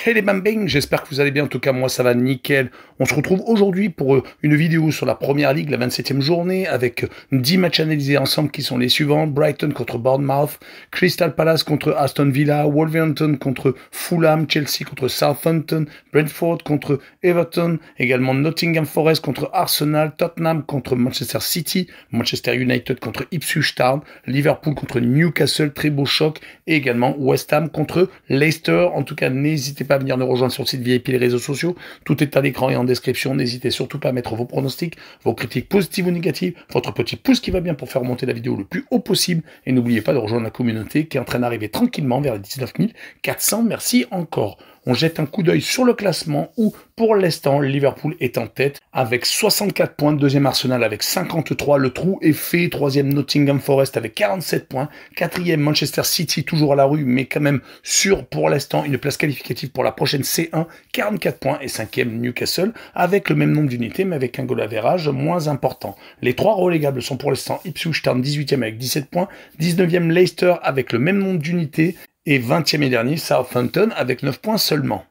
Hey les bambings, j'espère que vous allez bien, en tout cas moi ça va nickel. On se retrouve aujourd'hui pour une vidéo sur la première ligue, la 27e journée, avec 10 matchs analysés ensemble qui sont les suivants. Brighton contre Bournemouth, Crystal Palace contre Aston Villa, Wolverhampton contre Fulham, Chelsea contre Southampton, Brentford contre Everton, également Nottingham Forest contre Arsenal, Tottenham contre Manchester City, Manchester United contre Ipswich Town, Liverpool contre Newcastle, très beau choc, et également West Ham contre Leicester. En tout cas, n'hésitez pas à venir nous rejoindre sur le site VIP, les réseaux sociaux. Tout est à l'écran et en description. N'hésitez surtout pas à mettre vos pronostics, vos critiques positives ou négatives, votre petit pouce qui va bien pour faire remonter la vidéo le plus haut possible. Et n'oubliez pas de rejoindre la communauté qui est en train d'arriver tranquillement vers les 19 400. Merci encore. On jette un coup d'œil sur le classement où, pour l'instant, Liverpool est en tête avec 64 points. Deuxième Arsenal avec 53. Le trou est fait. Troisième Nottingham Forest avec 47 points. Quatrième Manchester City, toujours à la rue, mais quand même sûr pour l'instant une place qualificative pour la prochaine C1, 44 points. Et cinquième Newcastle avec le même nombre d'unités, mais avec un goal average moins important. Les trois relégables sont pour l'instant Ipswich Town, 18e avec 17 points. 19e Leicester avec le même nombre d'unités. Et 20e et dernier, Southampton avec 9 points seulement.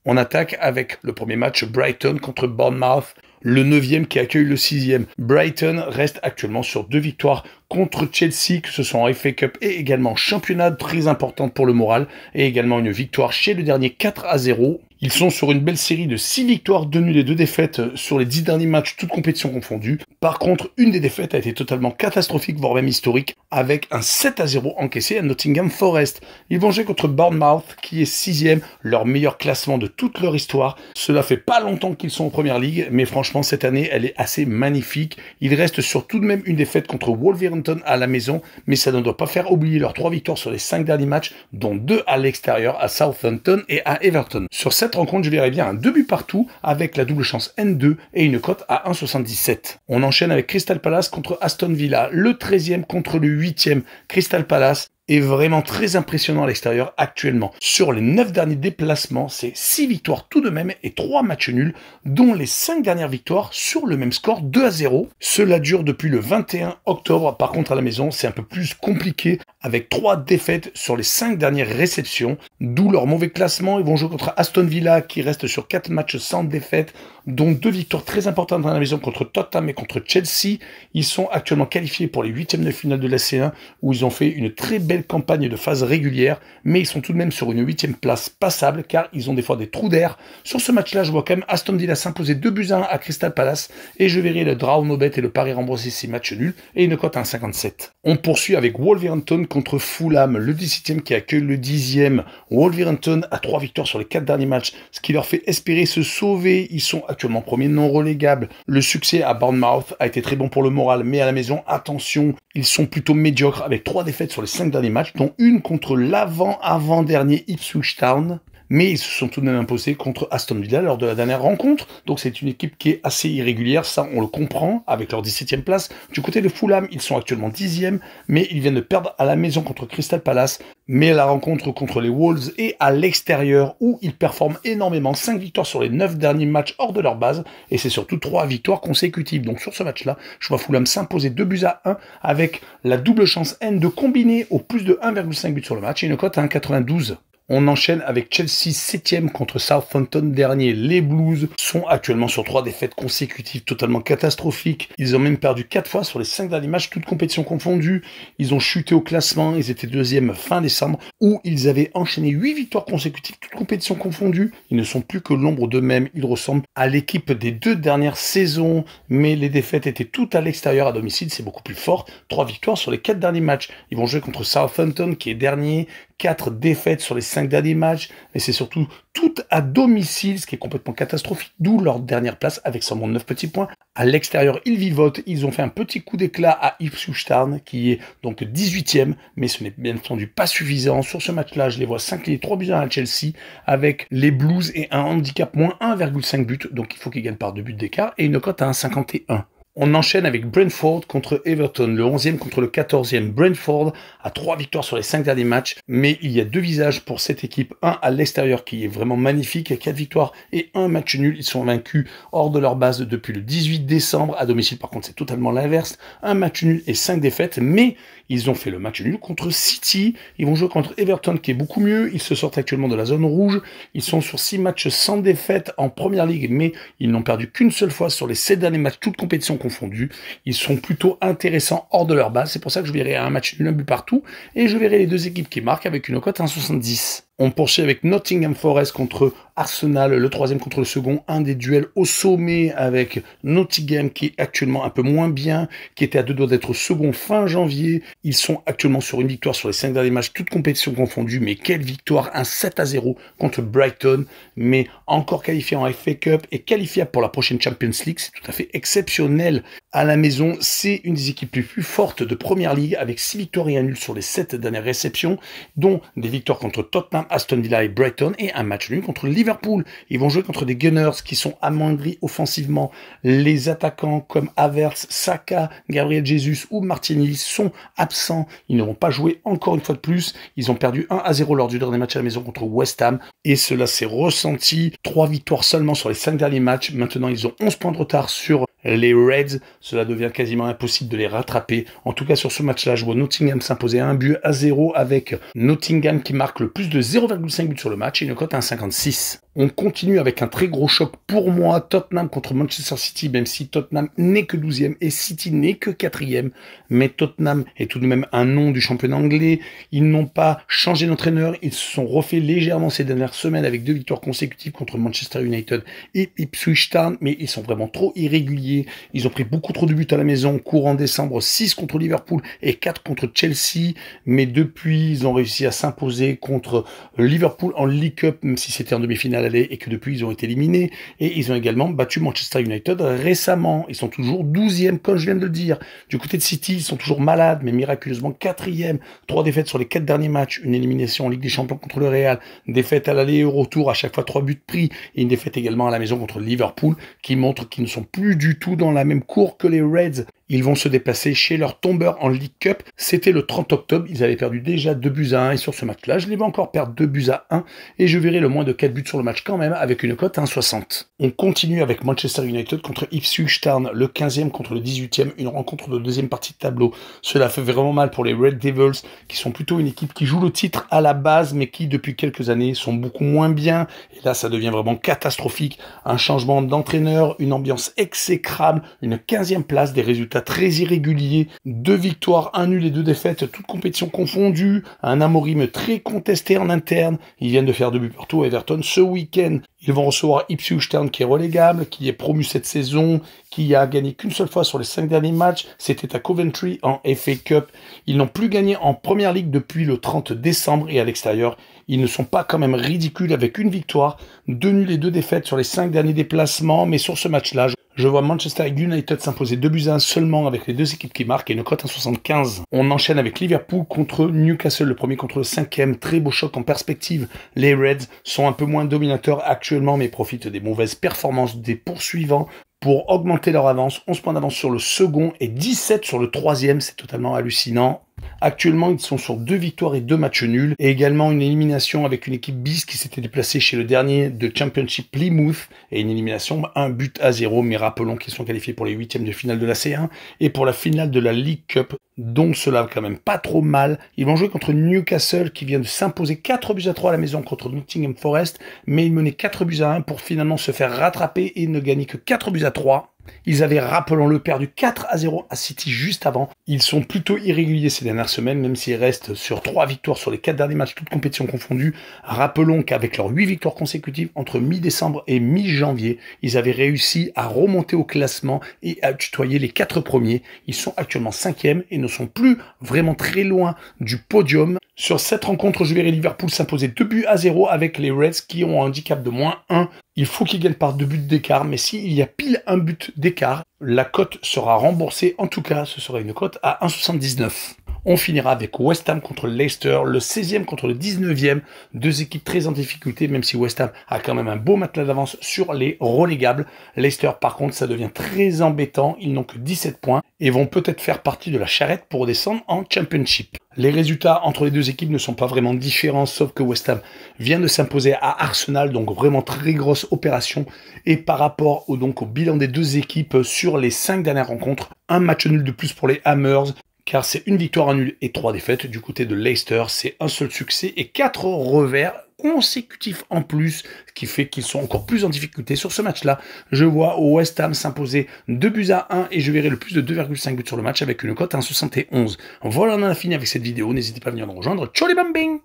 On attaque avec le premier match Brighton contre Bournemouth, le 9e qui accueille le 6e. Brighton reste actuellement sur 2 victoires contre Chelsea, que ce soit en FA Cup et également championnat, très importante pour le moral, et également une victoire chez le dernier 4-0. Ils sont sur une belle série de 6 victoires, 2 nuls et 2 défaites sur les 10 derniers matchs, toutes compétitions confondues. Par contre, une des défaites a été totalement catastrophique, voire même historique, avec un 7-0 encaissé à Nottingham Forest. Ils vont jouer contre Bournemouth, qui est 6e, leur meilleur classement de toute leur histoire. Cela fait pas longtemps qu'ils sont en première ligue, mais franchement, cette année, elle est assez magnifique. Ils restent sur tout de même une défaite contre Wolverhampton à la maison, mais ça ne doit pas faire oublier leurs 3 victoires sur les 5 derniers matchs, dont 2 à l'extérieur, à Southampton et à Everton. Sur cette rencontre, je verrai bien un 2 buts partout, avec la double chance N2 et une cote à 1,77. On enchaîne avec Crystal Palace contre Aston Villa, le 13e contre le 8e. Crystal Palace est vraiment très impressionnant à l'extérieur actuellement. Sur les 9 derniers déplacements, c'est 6 victoires tout de même et 3 matchs nuls, dont les 5 dernières victoires sur le même score, 2-0. Cela dure depuis le 21 octobre. Par contre, à la maison, c'est un peu plus compliqué, avec 3 défaites sur les 5 dernières réceptions, d'où leur mauvais classement. Ils vont jouer contre Aston Villa, qui reste sur 4 matchs sans défaite, dont 2 victoires très importantes à la maison contre Tottenham et contre Chelsea. Ils sont actuellement qualifiés pour les 8e de finale de la C1, où ils ont fait une très belle campagne de phase régulière, mais ils sont tout de même sur une 8e place passable, car ils ont des fois des trous d'air. Sur ce match-là, je vois quand même Aston Villa s'imposer 2-1 à Crystal Palace, et je verrai le draw no bet et le pari remboursé 6 matchs nuls, et une cote à 1,57. On poursuit avec Wolverhampton contre Fulham, le 17e qui accueille le 10e. Wolverhampton a 3 victoires sur les 4 derniers matchs, ce qui leur fait espérer se sauver. Ils sont actuellement premiers non relégables. Le succès à Bournemouth a été très bon pour le moral, mais à la maison, attention, ils sont plutôt médiocres avec 3 défaites sur les 5 derniers matchs, dont une contre l'avant-avant-dernier Ipswich Town. Mais ils se sont tout de même imposés contre Aston Villa lors de la dernière rencontre. Donc c'est une équipe qui est assez irrégulière, ça on le comprend, avec leur 17e place. Du côté de Fulham, ils sont actuellement 10e, mais ils viennent de perdre à la maison contre Crystal Palace. Mais la rencontre contre les Wolves est à l'extérieur, où ils performent énormément. 5 victoires sur les 9 derniers matchs hors de leur base, et c'est surtout 3 victoires consécutives. Donc sur ce match-là, je vois Fulham s'imposer 2-1, avec la double chance N de combiner au plus de 1,5 but sur le match, et une cote à 1,92. On enchaîne avec Chelsea 7e contre Southampton dernier. Les Blues sont actuellement sur 3 défaites consécutives totalement catastrophiques. Ils ont même perdu 4 fois sur les 5 derniers matchs, toutes compétitions confondues. Ils ont chuté au classement, ils étaient 2e fin décembre, où ils avaient enchaîné 8 victoires consécutives, toutes compétitions confondues. Ils ne sont plus que l'ombre d'eux-mêmes. Ils ressemblent à l'équipe des 2 dernières saisons, mais les défaites étaient toutes à l'extérieur. À domicile, c'est beaucoup plus fort. 3 victoires sur les 4 derniers matchs. Ils vont jouer contre Southampton, qui est dernier. 4 défaites sur les 5 derniers matchs, mais c'est surtout tout à domicile, ce qui est complètement catastrophique, d'où leur dernière place avec seulement 9 petits points. À l'extérieur, ils vivotent, ils ont fait un petit coup d'éclat à Ipswich Town, qui est donc 18e, mais ce n'est bien entendu pas suffisant. Sur ce match-là, je les vois s'incliner 3-1 à Chelsea, avec les Blues et un handicap moins 1,5 but, donc il faut qu'ils gagnent par 2 buts d'écart, et une cote à 1,51. On enchaîne avec Brentford contre Everton, le 11e contre le 14e. Brentford a 3 victoires sur les 5 derniers matchs, mais il y a 2 visages pour cette équipe. Un à l'extérieur qui est vraiment magnifique, 4 victoires et 1 match nul. Ils sont vaincus hors de leur base depuis le 18 décembre. À domicile, par contre, c'est totalement l'inverse. 1 match nul et 5 défaites, mais ils ont fait le match nul contre City. Ils vont jouer contre Everton qui est beaucoup mieux. Ils se sortent actuellement de la zone rouge. Ils sont sur 6 matchs sans défaite en Première Ligue, mais ils n'ont perdu qu'une seule fois sur les 7 derniers matchs, toutes compétitions confondus. Ils sont plutôt intéressants hors de leur base. C'est pour ça que je verrai un match nul, un but partout. Et je verrai les 2 équipes qui marquent avec une cote 1,70. On poursuit avec Nottingham Forest contre Arsenal, le 3e contre le second, un des duels au sommet avec Nottingham qui est actuellement un peu moins bien, qui était à 2 doigts d'être second fin janvier. Ils sont actuellement sur une victoire sur les 5 derniers matchs, toutes compétitions confondues, mais quelle victoire, un 7-0 contre Brighton, mais encore qualifié en FA Cup et qualifiable pour la prochaine Champions League, c'est tout à fait exceptionnel. À la maison, c'est une des équipes les plus fortes de Première Ligue avec 6 victoires et 1 nul sur les 7 dernières réceptions, dont des victoires contre Tottenham, Aston Villa et Brighton et un match nul contre Liverpool. Ils vont jouer contre des Gunners qui sont amoindris offensivement. Les attaquants comme Havertz, Saka, Gabriel Jesus ou Martinelli sont absents. Ils ne vont pas jouer encore une fois de plus. Ils ont perdu 1-0 lors du dernier match à la maison contre West Ham et cela s'est ressenti. 3 victoires seulement sur les 5 derniers matchs. Maintenant, ils ont 11 points de retard sur les Reds. Cela devient quasiment impossible de les rattraper. En tout cas, sur ce match-là, je vois Nottingham s'imposer 1-0 avec Nottingham qui marque le plus de 0,5 buts sur le match et une cote à 1,56. On continue avec un très gros choc pour moi, Tottenham contre Manchester City, même si Tottenham n'est que 12e et City n'est que 4e. Mais Tottenham est tout de même un nom du championnat anglais. Ils n'ont pas changé d'entraîneur. Ils se sont refait légèrement ces dernières semaines avec 2 victoires consécutives contre Manchester United et Ipswich Town. Mais ils sont vraiment trop irréguliers. Ils ont pris beaucoup trop de buts à la maison. Courant décembre, 6 contre Liverpool et 4 contre Chelsea. Mais depuis, ils ont réussi à s'imposer contre Liverpool en League Cup, même si c'était en demi-finale aller et que depuis ils ont été éliminés. Et ils ont également battu Manchester United récemment. Ils sont toujours 12e, comme je viens de le dire. Du côté de City, ils sont toujours malades, mais miraculeusement 4e. 3 défaites sur les 4 derniers matchs. Une élimination en Ligue des Champions contre le Real. Défaite à l'aller et au retour, à chaque fois 3 buts pris. Et une défaite également à la maison contre Liverpool, qui montre qu'ils ne sont plus du tout dans la même cour que les Reds. Ils vont se déplacer chez leur tombeur en League Cup. C'était le 30 octobre. Ils avaient perdu déjà 2-1 et sur ce match-là, je les vais encore perdre 2-1 et je verrai le moins de 4 buts sur le match quand même avec une cote à 1,60. On continue avec Manchester United contre Ipswich Town, le 15e contre le 18e, une rencontre de deuxième partie de tableau. Cela fait vraiment mal pour les Red Devils qui sont plutôt une équipe qui joue le titre à la base mais qui depuis quelques années sont beaucoup moins bien. Et là, ça devient vraiment catastrophique. Un changement d'entraîneur, une ambiance exécrable, une 15e place, des résultats très irréguliers, 2 victoires, 1 nul et 2 défaites, toutes compétitions confondues, un Amorim très contesté en interne. Ils viennent de faire 2 buts partout à Everton ce week-end. Ils vont recevoir Ipswich Town qui est relégable, qui est promu cette saison, qui a gagné qu'une seule fois sur les 5 derniers matchs. C'était à Coventry en FA Cup. Ils n'ont plus gagné en Première Ligue depuis le 30 décembre et à l'extérieur, ils ne sont pas quand même ridicules avec une victoire, 2 nuls et 2 défaites sur les 5 derniers déplacements. Mais sur ce match-là, je vois Manchester United s'imposer 2-1 seulement avec les 2 équipes qui marquent et une cote à 75. On enchaîne avec Liverpool contre Newcastle, le premier contre le 5e. Très beau choc en perspective. Les Reds sont un peu moins dominateurs actuellement mais profitent des mauvaises performances des poursuivants pour augmenter leur avance. 11 points d'avance sur le second et 17 sur le 3e. C'est totalement hallucinant. Actuellement, ils sont sur 2 victoires et 2 matchs nuls, et également une élimination avec une équipe bis qui s'était déplacée chez le dernier de Championship Plymouth, et une élimination 1-0, mais rappelons qu'ils sont qualifiés pour les 8e de finale de la C1 et pour la finale de la League Cup, donc cela va quand même pas trop mal. Ils vont jouer contre Newcastle qui vient de s'imposer 4-3 à la maison contre Nottingham Forest, mais ils menaient 4-1 pour finalement se faire rattraper et ne gagner que 4-3. Ils avaient, rappelons-le, perdu 4-0 à City juste avant. Ils sont plutôt irréguliers ces dernières semaines, même s'ils restent sur 3 victoires sur les 4 derniers matchs, toutes compétitions confondues. Rappelons qu'avec leurs 8 victoires consécutives entre mi-décembre et mi-janvier, ils avaient réussi à remonter au classement et à tutoyer les 4 premiers. Ils sont actuellement 5e et ne sont plus vraiment très loin du podium. Sur cette rencontre, je verrai Liverpool s'imposer 2-0 avec les Reds qui ont un handicap de -1. Il faut qu'ils gagnent par 2 buts d'écart, mais s'il y a pile un but d'écart, la cote sera remboursée. En tout cas, ce sera une cote à 1,79. On finira avec West Ham contre Leicester, le 16e contre le 19e. Deux équipes très en difficulté, même si West Ham a quand même un beau matelas d'avance sur les relégables. Leicester, par contre, ça devient très embêtant. Ils n'ont que 17 points et vont peut-être faire partie de la charrette pour descendre en Championship. Les résultats entre les deux équipes ne sont pas vraiment différents, sauf que West Ham vient de s'imposer à Arsenal, donc vraiment très grosse opération. Et par rapport au bilan des deux équipes sur les 5 dernières rencontres, un match nul de plus pour les Hammers, car c'est une victoire, un nul et 3 défaites. Du côté de Leicester, c'est un seul succès et 4 revers consécutifs en plus, ce qui fait qu'ils sont encore plus en difficulté sur ce match-là. Je vois West Ham s'imposer 2-1 et je verrai le plus de 2,5 buts sur le match avec une cote à 1,71. Voilà, on en a fini avec cette vidéo. N'hésitez pas à venir nous rejoindre. Ciao les bambins!